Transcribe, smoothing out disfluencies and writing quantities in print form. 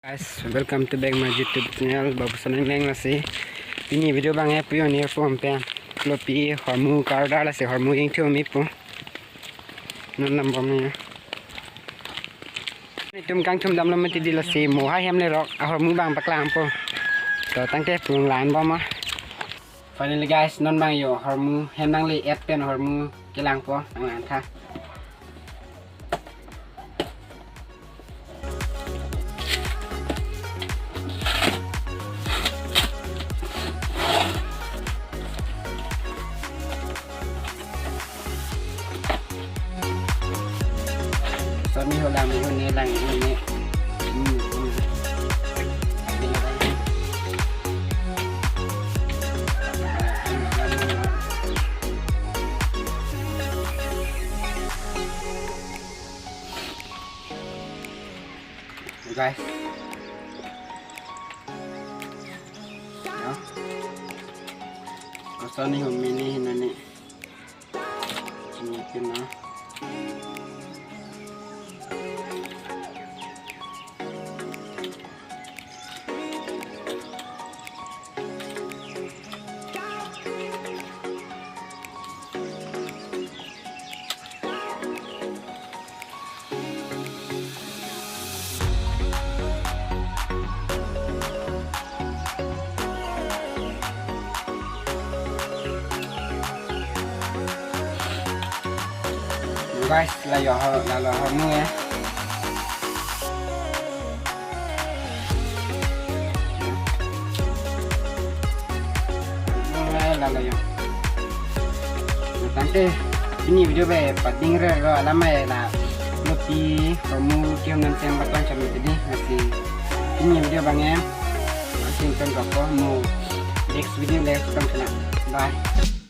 Guys, welcome to back my YouTube channel. Babu sanang neng nasi. Ini video bang puyo ni phone pe. Klopi hormu karda la se hormu yang tu mi pu. Non number ni. Ni tum kang tum dam lam ti di la se mo ha hem le rok hormu bang paklang pu. To tang te pung lan ba ma. Finally guys, non bang yo hormu hem nang le app pen hormu kelang pu ang an tha. So ni holam ni lang ni. Guys. Ko so ni hom ni hinani. Ni kena. Guys, là ho mua ya. Là yo. Nanti ini video be pating re ro lama ya la. Lebih kamu kiam nanti yang bakal cari jadi masih ini video bang em. Masih kan kau mau next video le kita Bye.